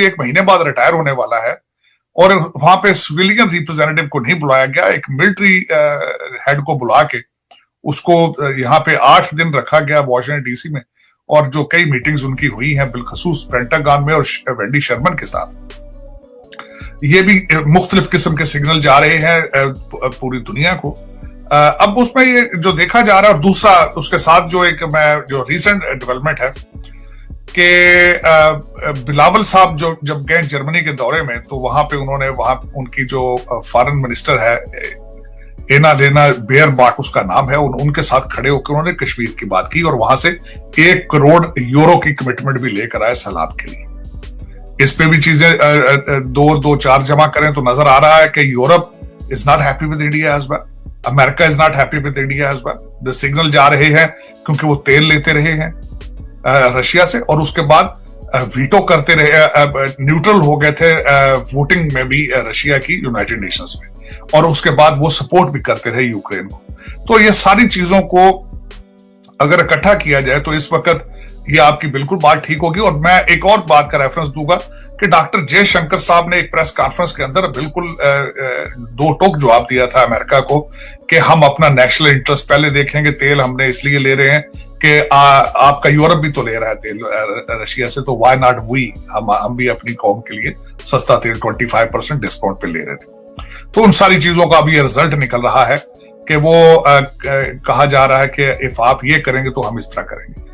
एक महीने बाद रिटायर होने वाला है और वहां पे सिविलियन रिप्रेजेंटेटिव को नहीं बुलाया गया, एक मिलिट्री हेड को बुला के उसको यहाँ पे 8 दिन रखा गया वॉशिंगटन डीसी में। और जो कई मीटिंग्स उनकी हुई हैं बिलखसूस पेंटागन में और वेंडी शर्मन के साथ, ये भी मुख्तलिफ किस्म के सिग्नल जा रहे हैं पूरी दुनिया को। अब उसमें ये जो देखा जा रहा है, और दूसरा उसके साथ जो रीसेंट डेवलपमेंट है कि बिलावल साहब जो जब गए जर्मनी के दौरे में, तो वहां पे वहां उनकी जो फॉरेन मिनिस्टर है एना लेना बेयरबाक उसका नाम है, उनके साथ खड़े होकर उन्होंने कश्मीर की बात की और वहां से 1 करोड़ यूरो की कमिटमेंट भी लेकर आए सैलाब के लिए। इस पे भी चीजें 2-4 जमा करें तो नजर आ रहा है कि Europe is not happy with India as well, America is not happy with India as well. The signal जा रहे हैं क्योंकि वो तेल लेते रहे हैं रशिया से, और उसके बाद वीटो करते रहे, न्यूट्रल हो गए थे वोटिंग में भी रशिया की यूनाइटेड नेशंस में, और उसके बाद वो सपोर्ट भी करते रहे यूक्रेन को। तो ये सारी चीजों को अगर इकट्ठा किया जाए तो इस वक्त ये आपकी बिल्कुल बात ठीक होगी। और मैं एक और बात का रेफरेंस दूंगा कि डॉक्टर जयशंकर साहब ने एक प्रेस कॉन्फ्रेंस के अंदर बिल्कुल दो टोक जवाब दिया था अमेरिका को कि हम अपना नेशनल इंटरेस्ट पहले देखेंगे, तेल हमने इसलिए ले रहे हैं कि आपका यूरोप भी तो ले रहा है तेल रशिया से, तो व्हाई नॉट वी, हम भी अपनी कौम के लिए सस्ता तेल 25% डिस्काउंट पे ले रहे थे। तो उन सारी चीजों का अभी रिजल्ट निकल रहा है कि वो कहा जा रहा है कि इफ आप ये करेंगे तो हम इस तरह करेंगे।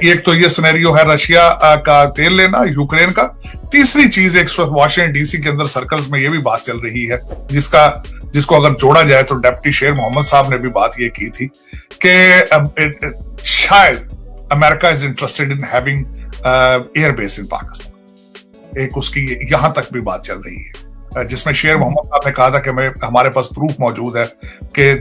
एक तो ये सिनेरियो है रशिया का तेल लेना, यूक्रेन का। तीसरी चीज एक वॉशिंगटन डीसी के अंदर सर्कल्स में ये भी बात चल रही है जिसको अगर जोड़ा जाए तो डिप्टी शेर मोहम्मद साहब ने भी बात ये की थी कि शायद America is interested in having air base in Pakistan. एक उसकी यहां तक भी बात चल रही है जिसमें शेर मोहम्मद साहब ने कहा था कि हमारे पास प्रूफ मौजूद है कि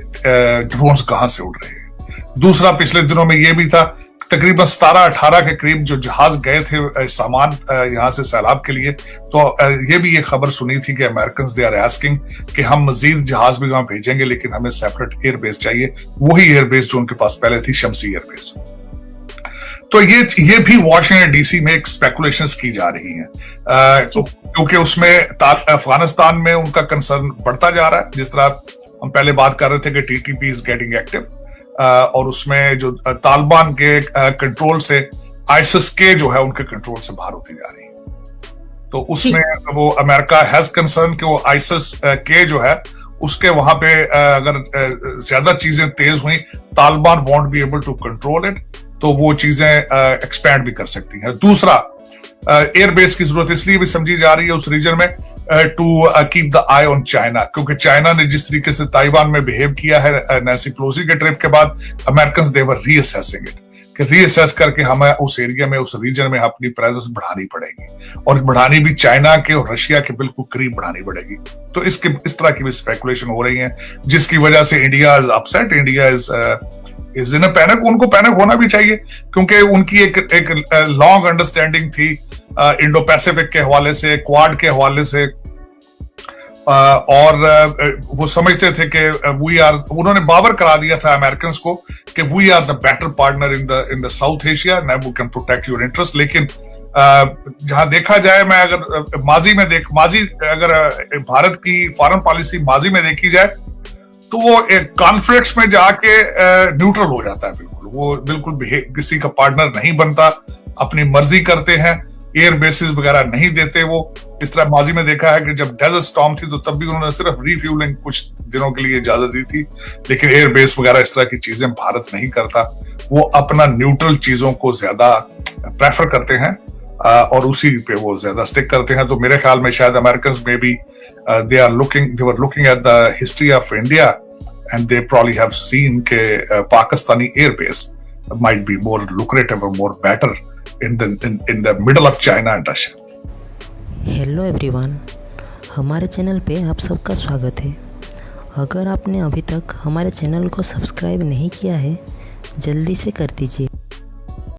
ड्रोन्स कहां से उड़ रहे हैं। दूसरा पिछले दिनों में ये भी था, तकरीबन 17-18 के करीब जो जहाज गए थे सामान यहां से सैलाब के लिए, तो ये भी ये खबर सुनी थी कि अमेरिकन दे आर आस्किंग कि हम मजीद जहाज भी वहां भेजेंगे लेकिन हमें सेपरेट एयरबेस चाहिए, वही एयरबेस जो उनके पास पहले थी, शमसी एयरबेस। तो ये भी वॉशिंगटन डीसी में एक स्पेकुलेशंस की जा रही हैं क्योंकि उसमें अफगानिस्तान में उनका कंसर्न बढ़ता जा रहा है। जिस तरह हम पहले बात कर रहे थे कि टीटीपी इज गेटिंग एक्टिव, और उसमें जो तालिबान के कंट्रोल से आईसिस के जो है उनके कंट्रोल से बाहर होती जा रही है। तो उसमें वो अमेरिका हैज कंसर्न कि वो आईसिस के जो है उसके वहां पे अगर ज्यादा चीजें तेज हुई, Taliban won't be able to control it, तो वो चीजें एक्सपैंड भी कर सकती हैं। दूसरा, एयरबेस की जरूरत इसलिए भी समझी जा रही है उस रीजन में to keep the eye on China, क्योंकि चाइना ने जिस तरीके से ताइवान में बिहेव किया है नैन्सी पेलोसी के ट्रिप के बाद, American they were reassessing it, कि रीअसेस करके हमें उस एरिया में, उस रीजन में अपनी प्रेजेंस बढ़ानी पड़ेगी, और बढ़ानी भी चाइना के और रशिया के बिल्कुल करीब बढ़ानी पड़ेगी। तो इस तरह की भी स्पेकुलेशन हो रही है जिसकी वजह से India is upset, India is in a panic. उनको पैनिक होना भी चाहिए क्योंकि उनकी एक लॉन्ग अंडरस्टैंडिंग थी इंडो पैसिफिक के हवाले से, क्वाड के हवाले से, और वो समझते थे कि उन्होंने बावर करा दिया था अमेरिकन को कि we are the better partner in the South Asia, we can protect your interest. लेकिन जहां देखा जाए, मैं अगर अगर भारत की फॉरेन पॉलिसी माजी में देखी जाए तो वो एक कॉन्फ्लिक्ट्स में जाके न्यूट्रल हो जाता है। वो बिल्कुल किसी का पार्टनर नहीं बनता, अपनी मर्जी करते हैं, एयर बेसिस वगैरह नहीं देते। वो इस तरह माजी में देखा है कि जब डेजर्ट स्टॉर्म थी तो तब भी उन्होंने सिर्फ रिफ्यूलिंग कुछ दिनों के लिए इजाजत दी थी, लेकिन एयर बेस वगैरह इस तरह की चीजें भारत नहीं करता। वो अपना न्यूट्रल चीजों को ज्यादा प्रेफर करते हैं और उसी पे वो ज्यादा स्टिक करते हैं। तो मेरे ख्याल में शायद अमेरिकन में भी they were looking at the history of India and they probably have seen के Pakistani airbase might be more lucrative or more better in the middle of China and Russia. Hello everyone, हमारे channel पे आप सबका स्वागत है। अगर आपने अभी तक हमारे चैनल को सब्सक्राइब नहीं किया है, जल्दी से कर दीजिए।